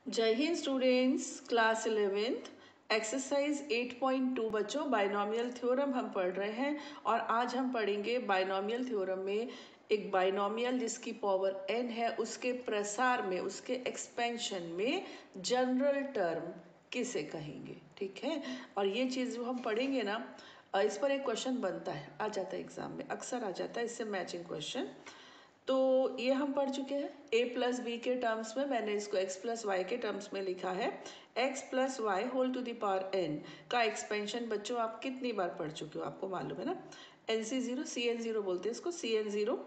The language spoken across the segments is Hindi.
जय Hind students, class 11th exercise 8.2 बच्चों बाइनोमियल थ्योरम हम पढ़ रहे हैं। और आज हम पढ़ेंगे बाइनोमियल थ्योरम में एक बाइनोमियल जिसकी पावर n है, उसके प्रसार में, उसके एक्सपेंशन में जनरल टर्म किसे कहेंगे। ठीक है, और ये चीज़ जो हम पढ़ेंगे ना, इस पर एक क्वेश्चन बनता है, आ जाता है एग्जाम में, अक्सर आ जाता है इससे मैचिंग क्वेश्चन। तो ये हम पढ़ चुके हैं। a प्लस बी के टर्म्स में मैंने इसको x प्लस वाई के टर्म्स में लिखा है। x plus Y whole to the power n का एक्सपेंशन बच्चों आप कितनी बार पढ़ चुके हो, आपको मालूम है ना। NC0 CN0 बोलते हैं इसको, CN0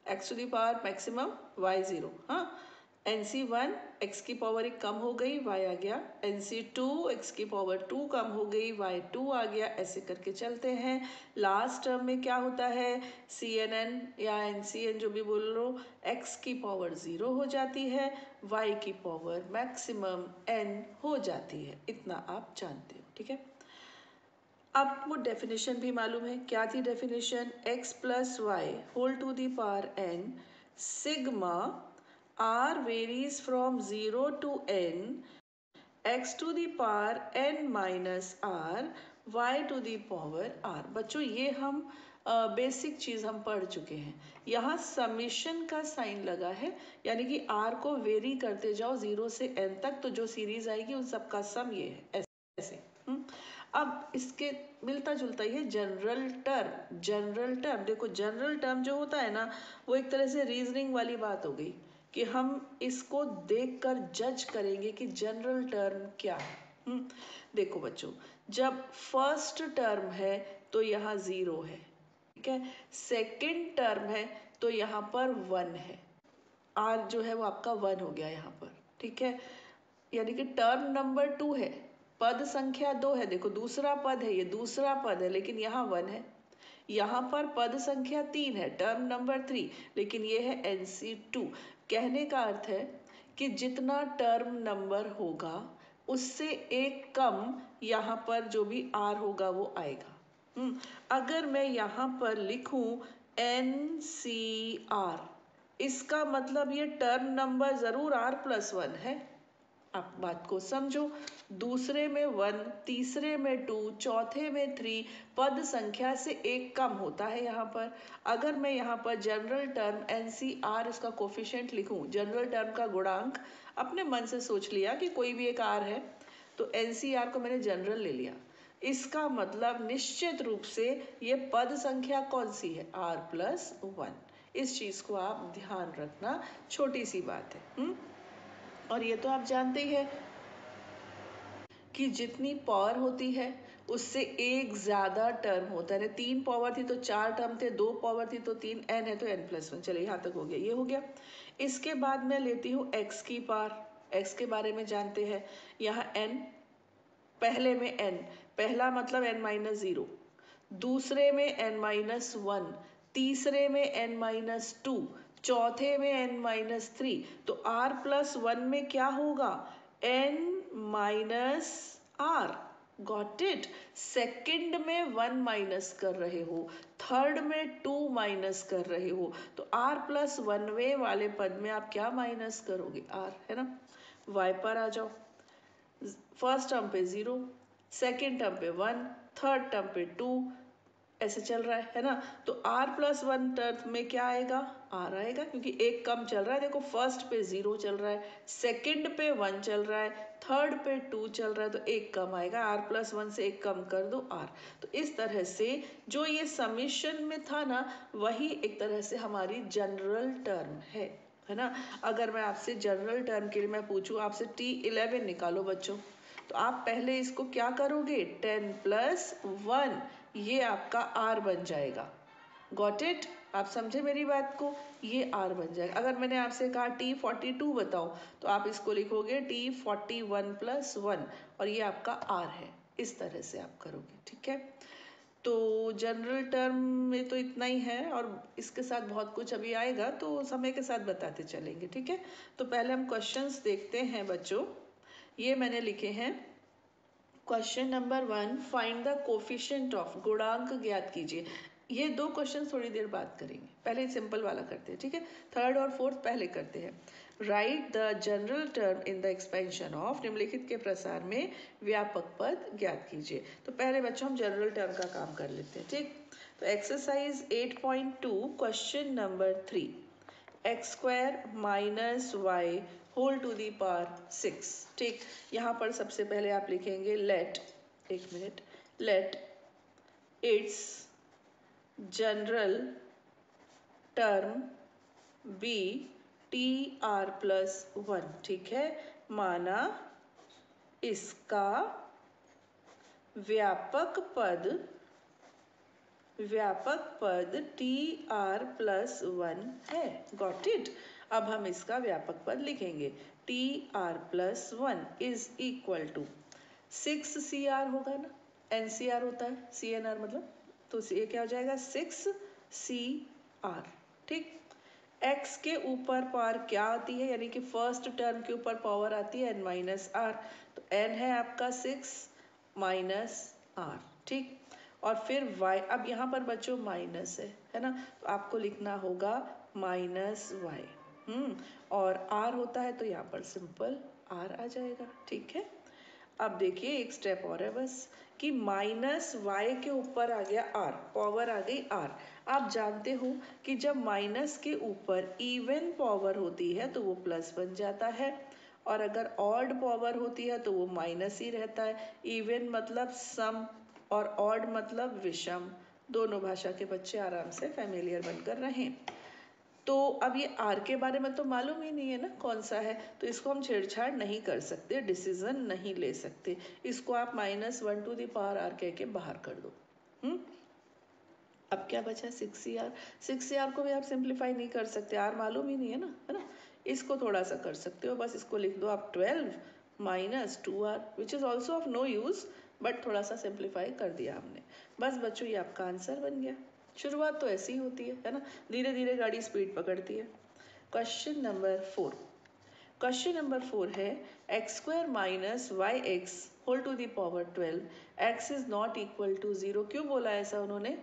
x to the power maximum y0। हाँ, NC1 x की पावर एक कम हो गई, y आ गया। NC2 x की पावर 2 कम हो गई, y2 आ गया। ऐसे करके चलते हैं। लास्ट टर्म में क्या होता है, CNN या NCN जो भी बोल लो, x की पावर 0 हो जाती है, y की पावर मैक्सिमम n हो जाती है। इतना आप जानते हो, ठीक है। अब वो डेफिनेशन भी मालूम है, क्या थी definition, x plus Y whole to the power n sigma r varies from 0 to n x to the power n minus r y to the power r। बच्चों ये हम बेसिक चीज़ हम पढ़ चुके हैं। यहाँ समीशन का साइन लगा है, यानी कि r को वेरी करते जाओ 0 से n तक, तो जो सीरीज आएगी उन सबका सम ये है, ऐसे। अब इसके मिलता जुलता ये जनरल टर्म। जनरल टर्म देखो, जनरल टर्म जो होता है ना, वो एक तरह से रीजनिंग वाली बात हो गई कि हम इसको देखकर जज करेंगे कि जनरल टर्म क्या है। देखो बच्चों, जब फर्स्ट टर्म है तो यहाँ 0 है, ठीक है। सेकंड टर्म है तो यहाँ पर 1 है, r जो है वो आपका 1 हो गया यहाँ पर, ठीक है। यानी कि टर्म नंबर 2 है, पद संख्या 2 है। देखो दूसरा पद है, ये दूसरा पद है, लेकिन यहाँ 1 है। यहाँ पर पद संख्या 3 है, टर्म नंबर 3, लेकिन ये है NC2। कहने का अर्थ है कि जितना टर्म नंबर होगा उससे एक कम यहाँ पर जो भी r होगा वो आएगा। अगर मैं यहाँ पर लिखूं NCR, इसका मतलब ये टर्म नंबर जरूर r प्लस 1 है। आप बात को समझो, दूसरे में 1, तीसरे में 2, चौथे में 3, पद संख्या से एक कम होता है यहाँ पर। अगर मैं यहाँ पर जनरल टर्म NCR इसका कोफिशिएंट लिखूं, जनरल टर्म का गुणांक, अपने मन से सोच लिया कि कोई भी एक r है, तो NCR को मैंने जनरल ले लिया। इसका मतलब निश्चित रूप से ये पद संख्या कौन सी है, r प्लस 1। इस चीज को आप ध्यान रखना, छोटी सी बात है। और ये तो आप जानते ही हैं कि जितनी पावर होती है उससे एक ज्यादा टर्म होता है। 3 पावर थी तो 4 टर्म थे, 2 पावर थी तो 3, n है तो n+1। चलिए यहाँ तक हो गया, ये हो गया। इसके बाद मैं लेती हूँ x की पावर। x के बारे में जानते हैं, यहाँ n, पहले में n, पहला मतलब n-0, दूसरे में n-1, तीसरे में n-2, चौथे में n-3। तो r प्लस 1 में क्या होगा, n minus r। Got it. Second में 1 माइनस कर रहे हो, थर्ड में 2 माइनस कर रहे हो, तो r प्लस 1वें वाले पद में आप क्या माइनस करोगे, r, है ना। y पर आ जाओ, फर्स्ट टर्म पे 0, सेकेंड टर्म पे 1, थर्ड टर्म पे 2, ऐसे चल रहा है ना। तो r प्लस 1 टर्म में क्या आएगा, r आएगा, क्योंकि एक कम चल रहा है। देखो फर्स्ट पे 0 चल रहा है, सेकंड पे 1 चल रहा है, थर्ड पे 2 चल रहा है, तो एक कम आएगा। r प्लस 1 से एक कम कर दो, r। तो इस तरह से जो ये समीशन में था ना, वही एक तरह से हमारी जनरल टर्म है ना। अगर मैं आपसे जनरल टर्म के लिए मैं पूछूं आपसे T11 निकालो बच्चों, तो आप पहले इसको क्या करोगे, 10 प्लस 1, ये आपका r बन जाएगा। गॉट इट, आप समझे मेरी बात को, ये r बन जाएगा। अगर मैंने आपसे कहा T42 बताओ, तो आप इसको लिखोगे T41 प्लस 1, और ये आपका r है। इस तरह से आप करोगे, ठीक है। तो जनरल टर्म में तो इतना ही है, और इसके साथ बहुत कुछ अभी आएगा, तो समय के साथ बताते चलेंगे, ठीक है। तो पहले हम क्वेश्चंस देखते हैं बच्चों। ये मैंने लिखे हैं, question number 1, find the coefficient of, गुणांक ज्ञात कीजिए। ये 2 क्वेश्चन थोड़ी देर बाद करेंगे, पहले सिंपल वाला करते हैं, ठीक है। थर्ड और फोर्थ पहले करते हैं। Right the general term in the expansion of, निम्नलिखित के प्रसार में व्यापक पद ज्ञात कीजिए। तो पहले बच्चों हम जनरल टर्म का काम कर लेते हैं, ठीक। तो exercise 8.2 question number 3, X square minus Y whole to the power 6, ठीक। यहाँ पर सबसे पहले आप लिखेंगे लेट, एक minute, let its general term be T R plus 1, ठीक है। माना इसका व्यापक पद टी आर प्लस 1 है। Got it. अब हम इसका व्यापक पद लिखेंगे, T R plus 1 is equal to 6 C R होगा ना, एन सी आर होता है, सी एन आर मतलब, तो ये क्या हो जाएगा 6 सी आर, ठीक। x के ऊपर पावर क्या आती है, यानी कि फर्स्ट टर्म के ऊपर पावर आती है n माइनस आर, तो n है आपका 6 माइनस आर, ठीक। और फिर y, अब यहाँ पर बच्चों माइनस है ना, तो आपको लिखना होगा माइनस y, और r होता है तो यहाँ पर सिंपल r आ जाएगा, ठीक है। अब देखिए एक स्टेप और है बस, कि माइनस वाई के ऊपर आ गया r, पावर आ गई r। आप जानते हो कि जब माइनस के ऊपर इवन पावर होती है तो वो प्लस बन जाता है, और अगर ऑड पावर होती है तो वो माइनस ही रहता है। इवन मतलब सम और ऑड मतलब विषम, दोनों भाषा के बच्चे आराम से फैमिलियर बनकर रहें। तो अब ये आर के बारे में तो मालूम ही नहीं है ना कौन सा है, तो इसको हम छेड़छाड़ नहीं कर सकते, डिसीजन नहीं ले सकते। इसको आप -1 टू द पावर आर कह के बाहर कर दो। अब क्या बचा 6cr, 6cr को भी आप सिंप्लीफाई नहीं कर सकते, आर मालूम ही नहीं है ना, इसको थोड़ा सा कर सकते हो, बस इसको लिख दो आप 12 minus 2r, which is also of no use, but थोड़ा सा सिंप्लीफाई कर दिया हमने। बस बच्चों ये आपका आंसर बन गया। शुरुआत तो ऐसी ही होती है ना, धीरे धीरे गाड़ी स्पीड पकड़ती है। क्वेश्चन नंबर 4, क्वेश्चन नंबर 4 है X square minus Y X whole to the power 12, X is not equal to 0। क्यों बोला ऐसा उन्होंने,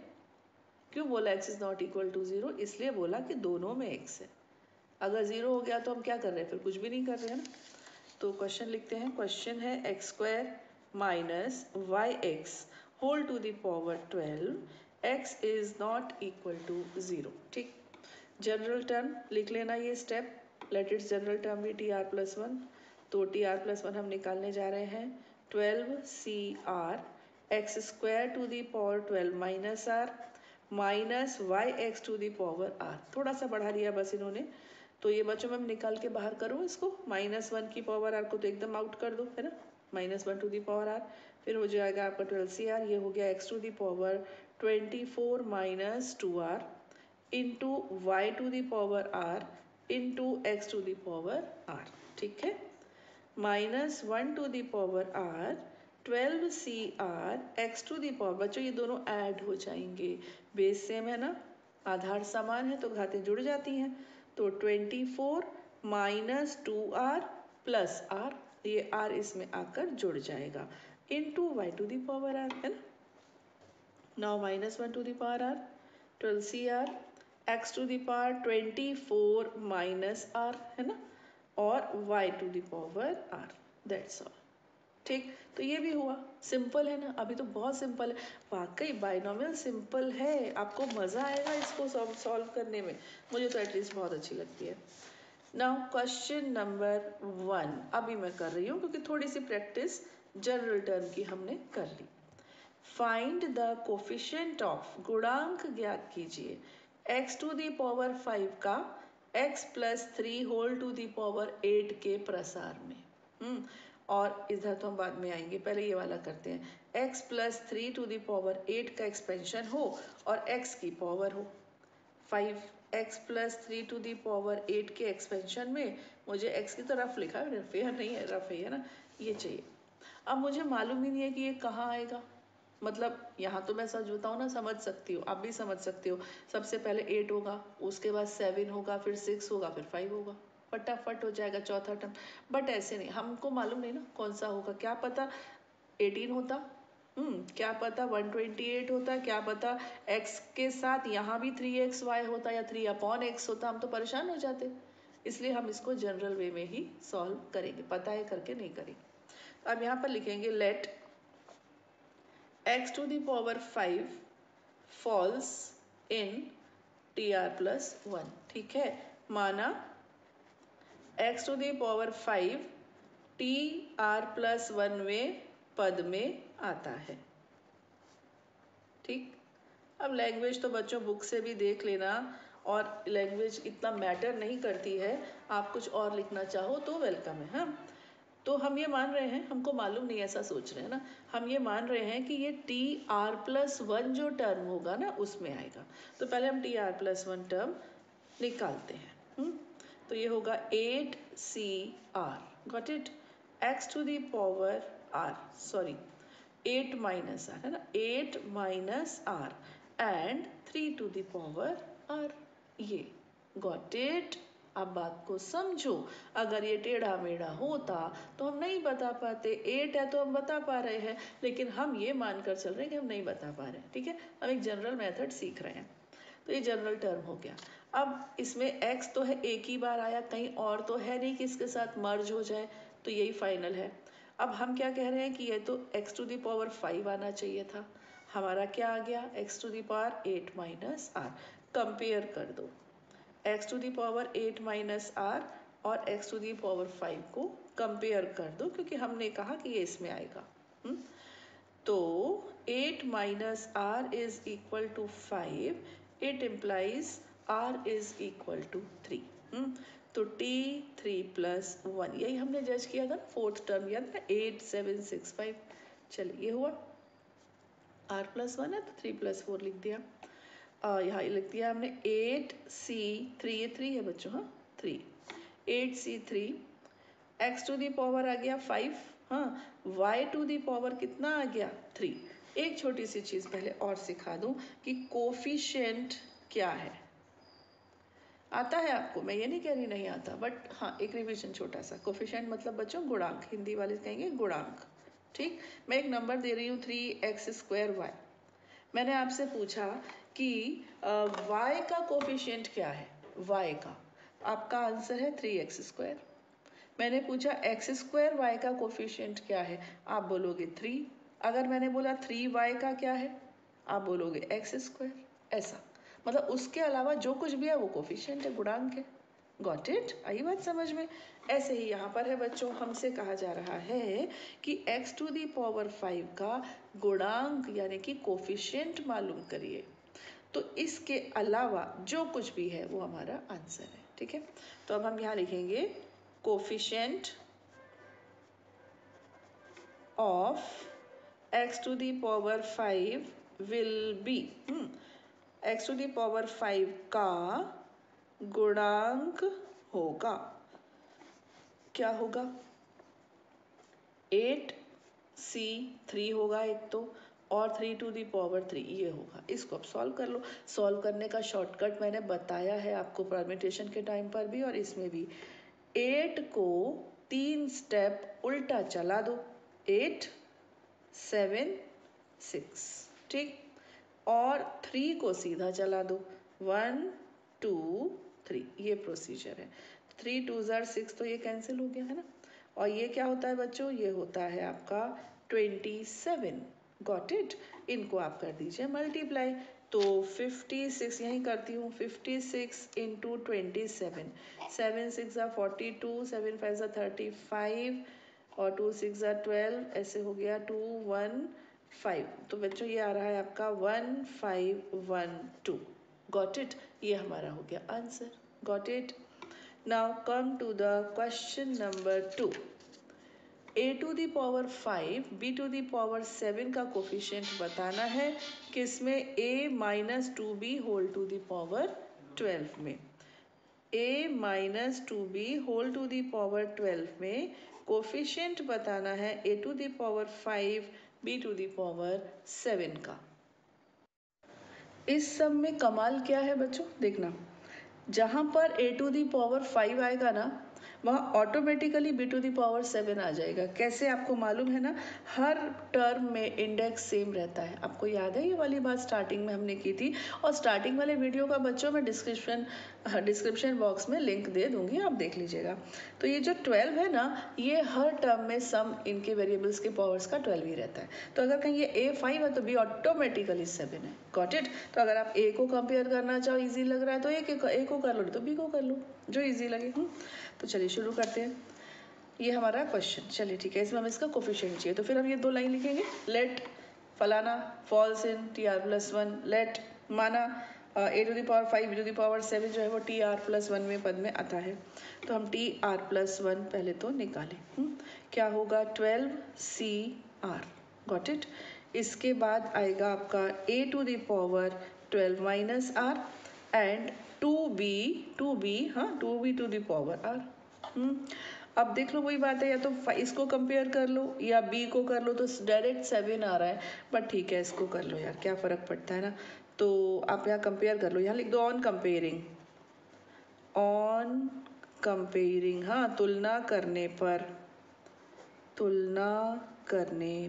क्यों बोला x is not equal to 0, इसलिए बोला कि दोनों में x है। अगर 0 हो गया तो हम क्या कर रहे हैं, फिर कुछ भी नहीं कर रहे हैं ना। तो क्वेश्चन लिखते हैं, क्वेश्चन है X square minus Y X whole to the power 12, x is not equal to 0, ठीक। जनरल टर्म लिख लेना ये step, let its general term भी टी आर प्लस 1, तो टी आर प्लस 1 हम निकालने जा रहे हैं 12 C R X square to the power 12 minus R minus Y X to the power R, थोड़ा सा बढ़ा दिया बस इन्होंने। तो ये बच्चों में निकाल के बाहर करूँ इसको, -1 की पावर आर को तो एकदम आउट कर दो, है ना, -1 टू दी पावर आर, फिर हो जाएगा आपका 12cr, ये हो गया x to the power 24 minus 2r into Y to the power R into X to the power R, ठीक है। -1 to the power R 12cr x to the power, बच्चों ये दोनों ऐड हो जाएंगे, बेस सेम है ना, आधार समान है तो घातें जुड़ जाती हैं, तो 24 माइनस 2r प्लस r, ये r इसमें आकर जुड़ जाएगा, into Y to the power R, है ना। Now -1 to the power R 12cr x to the power 24 minus r, है ना, और y to the power r, that's all, ठीक। तो ये भी हुआ, सिंपल है ना, अभी तो बहुत सिंपल है, वाकई बाइनोमियल सिंपल है, आपको मज़ा आएगा इसको सॉल्व करने में, मुझे तो एटलीस्ट बहुत अच्छी लगती है। नाउ क्वेश्चन नंबर 1 अभी मैं कर रही हूँ क्योंकि थोड़ी सी प्रैक्टिस जनरल टर्म की हमने कर ली। फाइंड द कोफिशिएंट ऑफ, गुणांक ज्ञात कीजिए x टू दी पावर 5 का x plus 3 whole to the power 8 के प्रसार में। और इधर तो हम बाद में आएंगे, पहले ये वाला करते हैं, x plus 3 to the power 8 का एक्सपेंशन हो और x की पावर हो 5, x plus 3 to the power 8 के एक्सपेंशन में मुझे x की तो रफ लिखा है, फेयर नहीं है, रफ है ना, ये चाहिए। अब मुझे मालूम ही नहीं है कि ये कहाँ आएगा, मतलब यहाँ तो मैं सच बताऊँ ना, समझ सकती हूँ, आप भी समझ सकते हो, सबसे पहले 8 होगा, उसके बाद 7 होगा, फिर 6 होगा, फिर 5 होगा, फटाफट हो जाएगा चौथा टर्म। बट ऐसे नहीं, हमको मालूम नहीं ना कौन सा होगा, क्या पता 18 होता, क्या पता 128 होता, क्या पता x के साथ यहाँ भी 3xy होता या 3/x होता, हम तो परेशान हो जाते। इसलिए हम इसको जनरल वे में ही सॉल्व करेंगे, पता है करके नहीं करेंगे। अब यहाँ पर लिखेंगे late x to the power 5 falls in tr+1। ठीक है, माना x to the power 5 tr+1 में पद में आता है। ठीक, अब लैंग्वेज तो बच्चों बुक से भी देख लेना, और लैंग्वेज इतना मैटर नहीं करती है, आप कुछ और लिखना चाहो तो वेलकम है। हाँ, तो हम ये मान रहे हैं, हमको मालूम नहीं ऐसा सोच रहे हैं ना, हम ये मान रहे हैं कि ये tr+1 जो टर्म होगा ना उसमें आएगा। तो पहले हम tr+1 टर्म निकालते हैं। तो ये होगा 8cr, got it, x to the power r, sorry 8 minus r है ना, 8 minus r and 3 to the power r, ये गॉट इट। अब बात को समझो, अगर ये टेढ़ा मेढ़ा होता तो हम नहीं बता पाते, 8 है तो हम बता पा रहे हैं, लेकिन हम ये मानकर चल रहे हैं कि हम नहीं बता पा रहे हैं। ठीक है, हम एक जनरल मेथड सीख रहे हैं, तो ये जनरल टर्म हो गया। अब इसमें x तो है, एक ही बार आया, कहीं और तो है नहीं कि इसके साथ मर्ज हो जाए, तो यही फाइनल है। अब हम क्या कह रहे हैं कि ये तो x to the power 5 आना चाहिए था, हमारा क्या आ गया x to the power 8 minus r। Compare कर दो x to the power 8 minus r और x to the power 5 को कंपेयर कर दो, क्योंकि हमने कहा कि ये इसमें आएगा। तो 8 minus r is equal to 5, it implies r is equal to 3। तो t3+1, यही हमने जज किया था, फोर्थ टर्म याद है, 8 7 6 5। चलिए ये हुआ, r+1 है तो 3+4 लिख दिया। यहाँ लिख दिया हमने 8c3, ये 3 है बच्चों, हाँ 3, 8c3, x to the power आ गया 5, हाँ, y टू दी पावर कितना आ गया 3। एक छोटी सी चीज़ पहले और सिखा दूं कि कोफिशिएंट क्या है, आता है आपको, मैं ये नहीं कह रही नहीं आता, बट हाँ एक रिविजन छोटा सा। कोफिशिएंट मतलब बच्चों गुणांक, हिंदी वाले कहेंगे गुणांक। ठीक, मैं एक नंबर दे रही हूँ 3x²y, मैंने आपसे पूछा कि y का कोफिशिएंट क्या है, y का, आपका आंसर है 3x²। मैंने पूछा x² y का कोफिशिएंट क्या है, आप बोलोगे 3। अगर मैंने बोला 3y का क्या है, आप बोलोगे x²। ऐसा मतलब उसके अलावा जो कुछ भी है वो कोफिशिएंट है, गुणांक है। गॉट इट, आई बात समझ में। ऐसे ही यहाँ पर है बच्चों, हमसे कहा जा रहा है कि x टू दी पावर 5 का गुणांक यानी कि कोफिशिएंट मालूम करिए, तो इसके अलावा जो कुछ भी है वो हमारा आंसर है। ठीक है, तो अब हम यहाँ लिखेंगे coefficient of x to the power 5 will be, x to the power 5 का गुणांक होगा, क्या होगा, 8c3 होगा एक तो, और 3 टू दी पावर 3 ये होगा। इसको अब सॉल्व कर लो। सॉल्व करने का शॉर्टकट मैंने बताया है आपको परम्यूटेशन के टाइम पर भी और इसमें भी। 8 को 3 स्टेप उल्टा चला दो, 8 7 6, ठीक, और 3 को सीधा चला दो, 1 2 3, ये प्रोसीजर है। 3 2 6 तो ये कैंसिल हो गया है ना, और ये क्या होता है बच्चों, ये होता है आपका 27। गॉट इट, इनको आप कर दीजिए मल्टीप्लाई, तो 56 यहीं करती हूँ, 56 इंटू 27, 7 6 42, 7 5 35 और 2 6 12, ऐसे हो गया 2 1 5। तो बच्चों ये आ रहा है आपका 1512। गॉट इट, ये हमारा हो गया answer. Got it. Now come to the question number 2। a to the power 5 b to the power 7 का कोफिशिएंट बताना है, किसमें, a minus 2b whole to the power 12 में। a minus 2b whole to the power 12 में कोफिशिएंट बताना है a to the power 5 b to the power 7 का। इस सब में कमाल क्या है बच्चों, देखना, जहाँ पर a टू दी पावर 5 आएगा ना, वहाँ automatically b to the power 7 आ जाएगा। कैसे, आपको मालूम है ना, हर टर्म में इंडेक्स सेम रहता है। आपको याद है ये वाली बात स्टार्टिंग में हमने की थी, और स्टार्टिंग वाले वीडियो का बच्चों मैं डिस्क्रिप्शन डिस्क्रिप्शन बॉक्स में लिंक दे दूंगी, आप देख लीजिएगा। तो ये जो 12 है ना, ये हर टर्म में सम इनके वेरिएबल्स के पावर्स का 12 ही रहता है। तो अगर कहीं ये a 5 है तो b ऑटोमेटिकली 7 है। Got it. तो अगर आप a को कंपेयर करना चाहो, इजी लग रहा है तो a को कर लो, तो b को कर लो, जो इजी लगे। तो चलिए शुरू करते हैं। ये हमारा क्वेश्चन, चलिए ठीक है। इसमें हमें इसका कोफिशिएंट चाहिए, तो फिर हम ये 2 लाइन लिखेंगे। लेट फलाना फॉल्स इन TR+1। लेट माना a⁵ b⁵ जो है वो TR+1 में पद में आता है, तो हम TR+1 पहले तो निकालें। क्या होगा 12CR। Got it. इसके बाद आएगा आपका a⁻12 minus r and 2b हाँ 2b⁻r। अब देख लो वही बात है, या तो इसको कंपेयर कर लो या b को कर लो, तो डायरेक्ट 7 आ रहा है। बट ठीक है, इसको कर लो यार, क्या फ़र्क पड़ता है ना। तो आप यहाँ कंपेयर कर लो, यहाँ लिख दो ऑन कंपेयरिंग, हाँ तुलना करने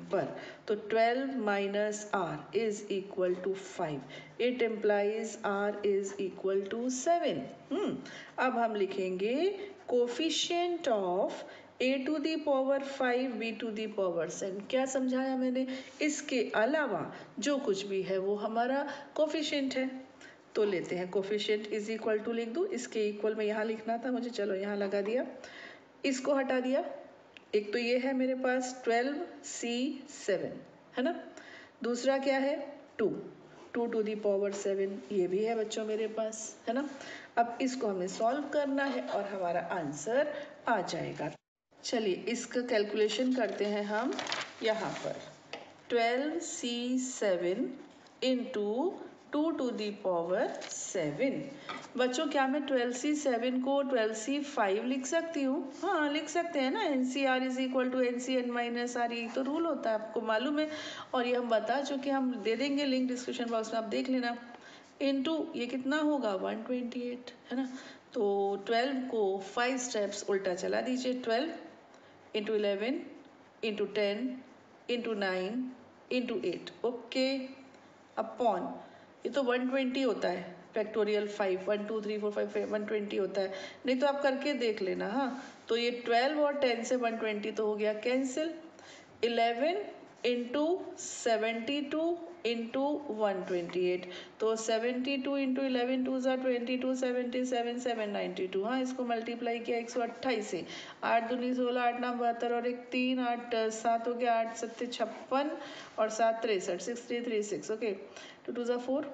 पर, तो 12 minus r is equal to 5। It implies r is equal to 7। अब हम लिखेंगे कोफिशिएंट ऑफ a⁵5 b⁵7। क्या समझाया मैंने? इसके अलावा जो कुछ भी है वो हमारा कोफिशिएंट है। तो लेते हैं कोफिशिएंट इज इक्वल टू, लिख दूँ इसके इक्वल में यहाँ लिखना था मुझे, चलो यहाँ लगा दिया, इसको हटा दिया। एक तो ये है मेरे पास 12C7 है ना, दूसरा क्या है 2 ये भी है बच्चों मेरे पास, है ना। अब इसको हमें सॉल्व करना है और हमारा आंसर आ जाएगा। चलिए इसका कैलकुलेशन करते हैं हम। यहाँ पर 12C7 इंटू 2⁻7। बच्चों क्या मैं 12C7 को 12C5 लिख सकती हूँ? हाँ लिख सकते हैं ना, NCR is equal to NCN minus R, ये तो रूल होता है, आपको मालूम है। और ये हम बता चुके, हम दे देंगे लिंक डिस्क्रिप्शन बॉक्स में, आप देख लेना। इनटू ये कितना होगा 128, है ना। तो 12 को 5 स्टेप्स उल्टा चला दीजिए। 12 into 11 into 10 into 9 into 8, okay, upon ये तो 120 होता है, फैक्टोरियल 5 1 2 3 4 5 120 होता है, नहीं तो आप करके देख लेना। हाँ तो ये 12 और 10 से 120 तो हो गया कैंसिल। 11 इंटू 72 इंटू 128, तो 72 इंटू 11 2 ज़ा 22 77 792। हाँ इसको मल्टीप्लाई किया 128 से, 8 दूनी 16 8 9 72 और 1 3 8 7 हो गया, 8 7 56 और 7 63 6336। ओके 2 2 ज़ा 4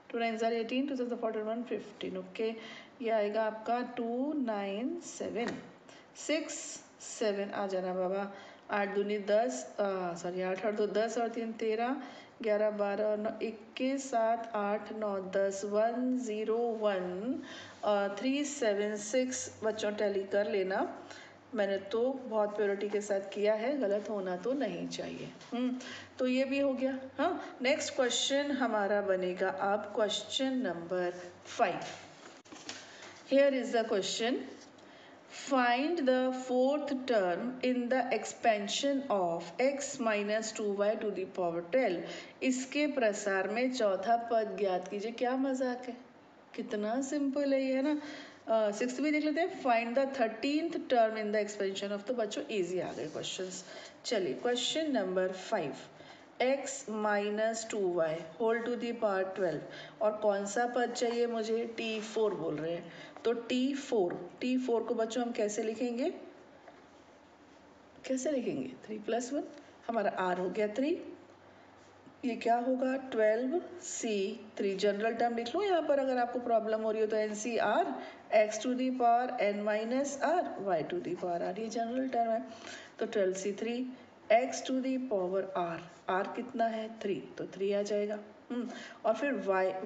2 9 ज़ा 18 2 ज़ा 41 15। ओके ये आएगा आपका 297 6 7 आ जाना बाबा। 8 दूनी 10 सॉरी 8 8 2 10 और 3 13 11 12 और 9 21 7 8 9 10 101 376। बच्चों टैली कर लेना, मैंने तो बहुत प्योरिटी के साथ किया है, गलत होना तो नहीं चाहिए। तो ये भी हो गया। हाँ नेक्स्ट क्वेश्चन हमारा बनेगा अब question number 5। Here is the question, find the fourth term in the expansion of x minus 2y to the power 12। इसके प्रसार में चौथा पद ज्ञात कीजिए। क्या मजाक है, कितना सिंपल है ये, है ना। सिक्स्थ भी देख लेते हैं, find the 13th term in the expansion of. तो बच्चों इजी आ गए क्वेश्चंस। चलिए question number 5, x minus 2y whole to the power 12, और कौन सा पद चाहिए मुझे? T4 बोल रहे हैं। तो T4 को बच्चों हम कैसे लिखेंगे? 3+1, हमारा R हो गया 3, ये क्या होगा 12C3। जनरल टर्म लिख लो यहाँ पर, अगर आपको प्रॉब्लम हो रही हो तो NCR x to the power n minus r y to the power r, ये जनरल टर्म है। तो 12C3 x to the power r कितना है 3, तो 3 आ जाएगा। और फिर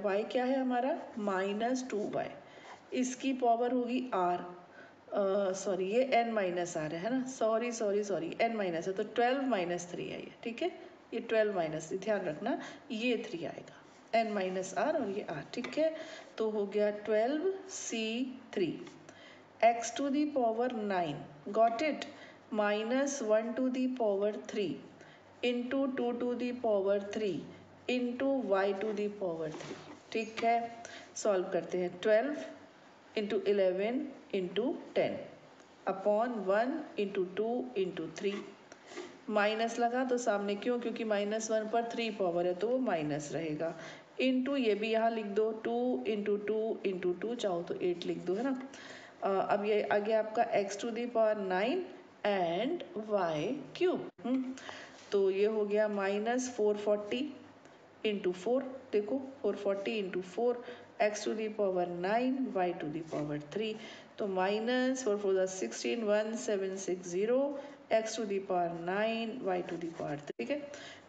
y क्या है हमारा -2y, इसकी पावर होगी r, सॉरी ये n माइनस r है ना, सॉरी n माइनस है, तो 12 माइनस 3 है ये, ठीक है। ये 12 माइनस, ध्यान रखना ये 3 आएगा, n माइनस r और ये r, ठीक है। तो हो गया 12C3 x to the power 9, got it, -1 to the power 3 into 2 to the power 3 into y to the power 3, ठीक है। सॉल्व करते हैं। 12 into 11 into 10 upon 1 into 2 into 3 minus लगा तो सामने क्यों, क्योंकि -1 पर 3 पावर है तो वो माइनस रहेगा। इंटू ये भी यहाँ लिख दो 2 इंटू 2 इंटू 2 चाहो तो 8 लिख दो, है ना। अब ये आ गया आपका x⁴ एंड y³ तो ये हो गया -440 इंटू 4, देखो 440 इंटू 4 x⁴ y⁴ तो -4 16 1760 x⁴ y⁴, ठीक है।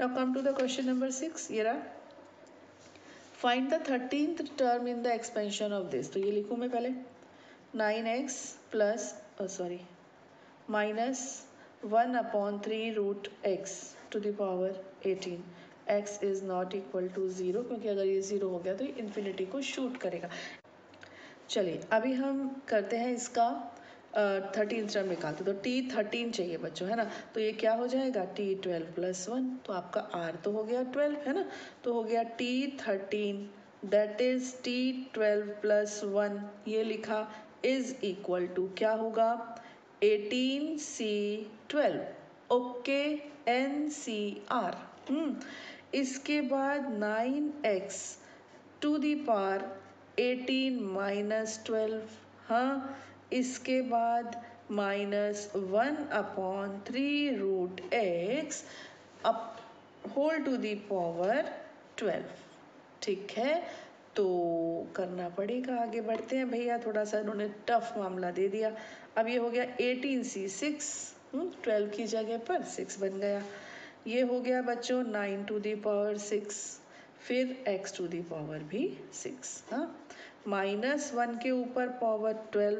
Now come to the question number 6, ये रहा। Find the 13th term in the expansion of this, तो ये लिखूँ मैं पहले 9x plus minus 1/3√x⁴ 18 x is not equal to 0, क्योंकि अगर ये 0 हो गया तो ये इन्फिनिटी को शूट करेगा। चलिए अभी हम करते हैं इसका 13th टर्म निकालते, तो t13 चाहिए बच्चों, है ना। तो ये क्या हो जाएगा t12 + 1, तो आपका r तो हो गया 12, है ना। तो हो गया t13 दैट इज t12 + 1, ये लिखा इज इक्वल टू क्या होगा 18c12, ओके NCR। इसके बाद 9x⁴ 18 - 12, हाँ। इसके बाद -1/3√x⁴ 12, ठीक है। तो करना पड़ेगा, आगे बढ़ते हैं भैया, थोड़ा सा इन्होंने टफ मामला दे दिया। अब ये हो गया 18c6, 12 की जगह पर 6 बन गया। ये हो गया बच्चों 9⁶, फिर x⁴ भी 6, हाँ। -1 के ऊपर पावर 12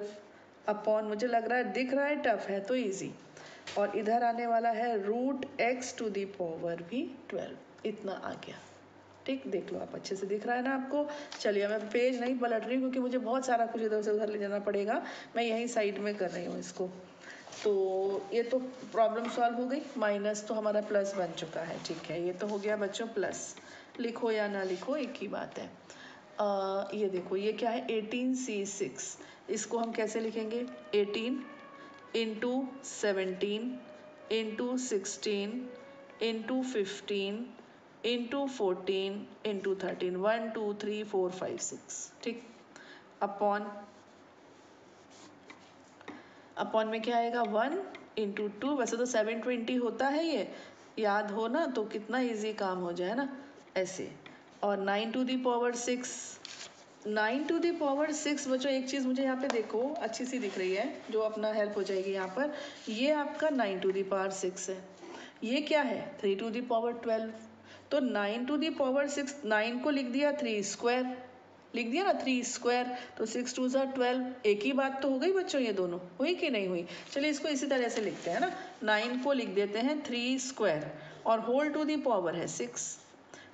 अपॉन, मुझे लग रहा है दिख रहा है टफ है तो इजी, और इधर आने वाला है √x⁴ भी 12, इतना आ गया, ठीक। देख लो आप, अच्छे से दिख रहा है ना आपको। चलिए मैं पेज नहीं पलट रही हूँ क्योंकि मुझे बहुत सारा कुछ इधर से उधर ले जाना पड़ेगा, मैं यहीं साइड में कर रही हूँ इसको। तो ये तो प्रॉब्लम सॉल्व हो गई, माइनस तो हमारा प्लस बन चुका है, ठीक है। ये तो हो गया बच्चों प्लस, लिखो या ना लिखो एक ही बात है। ये देखो ये क्या है 18c6, इसको हम कैसे लिखेंगे 18 into 17 into 16 into 15 into 14 into 13, 1 2 3 4 5 6, ठीक। अपॉन में क्या आएगा 1 इंटू 2, वैसे तो 720 होता है ये, याद हो ना तो कितना इजी काम हो जाए ना ऐसे। और 9⁶, 9⁶ बच्चों एक चीज़ मुझे यहाँ पे देखो अच्छी सी दिख रही है जो अपना हेल्प हो जाएगी यहाँ पर, ये आपका 9⁶ है, ये क्या है 3⁴12, तो 9⁶ 9 को लिख दिया 3² लिख दिया ना 3², तो 6 2 12, एक ही बात तो हो गई बच्चों, ये दोनों हुई कि नहीं हुई। चलिए इसको इसी तरह से लिखते हैं ना, 9 को लिख देते हैं 3² और होल⁴ है 6,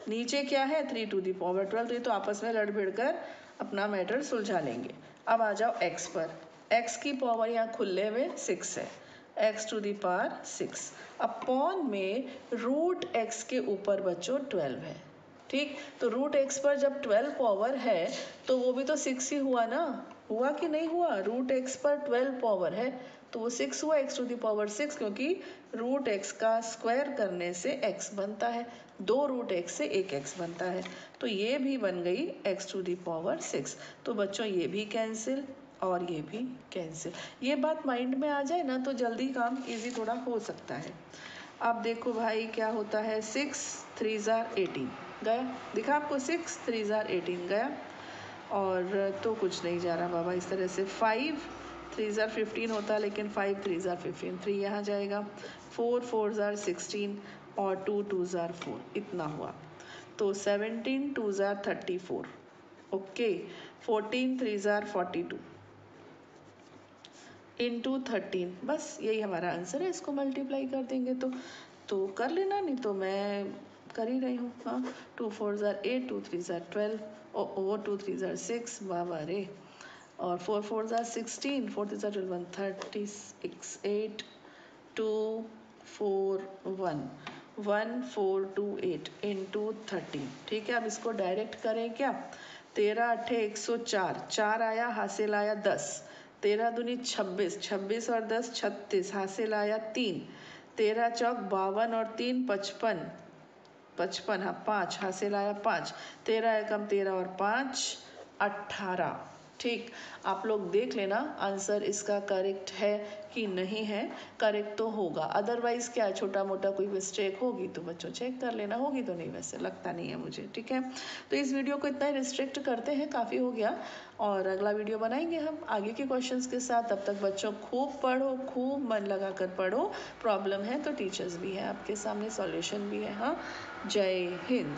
नीचे क्या है 3⁴12, तो ये तो आपस में लड़ भिड़ कर अपना मैटर सुलझा लेंगे। अब आ जाओ x पर, x की पावर यहाँ खुले में 6 है, x⁴ अपॉन में √x के ऊपर बच्चों 12 है, ठीक। तो √x पर जब 12 पावर है तो वो भी तो 6 ही हुआ ना, हुआ कि नहीं हुआ, √x पर 12 पावर है तो वो 6 हुआ x⁴ 6, क्योंकि √x का स्क्वायर करने से x बनता है, 2 √x से 1x बनता है, तो ये भी बन गई x⁴ 6। तो बच्चों ये भी कैंसिल और ये भी कैंसिल, ये बात माइंड में आ जाए ना तो जल्दी काम इजी थोड़ा हो सकता है। अब देखो भाई क्या होता है 6 3 18 गया, दिखा आपको 6 3 18 गया, और तो कुछ नहीं जा रहा बाबा इस तरह से। 5 3 15 होता है लेकिन 5 3 15, 3 यहाँ जाएगा, 4 4 16 और 2 2 4, इतना हुआ। तो 17 2 34, ओके। 14 3 42 इंटू 13, बस यही हमारा आंसर है, इसको मल्टीप्लाई कर देंगे तो कर लेना, नहीं तो मैं कर ही रही हूँ, हाँ। 2 4 8 2 3 12, ओ 2 3 6, बाबा रे, और 4 4 16, 4 3 12 36 8 2 4 1 1 4 2 8 इंटू 13, ठीक है। अब इसको डायरेक्ट करें क्या, 13 अट्ठे 104, 4 आया, हासिल आया 10, 13 दूनी 26, 26 और 10 36, हासिल आया 3, 13 चौक 52 और 3 55, 55 हाँ 5, हासिल आया 5, 13 एकम 13 और 5 18। ठीक, आप लोग देख लेना आंसर इसका करेक्ट है कि नहीं है। करेक्ट तो होगा, अदरवाइज क्या छोटा मोटा कोई मिस्टेक होगी तो बच्चों चेक कर लेना, होगी तो नहीं, वैसे लगता नहीं है मुझे। ठीक है, तो इस वीडियो को इतना ही रिस्ट्रिक्ट करते हैं, काफ़ी हो गया, और अगला वीडियो बनाएंगे हम आगे के क्वेश्चंस के साथ। तब तक बच्चों खूब पढ़ो, खूब मन लगा कर पढ़ो, प्रॉब्लम है तो टीचर्स भी हैं आपके सामने, सॉल्यूशन भी है। हाँ, जय हिंद।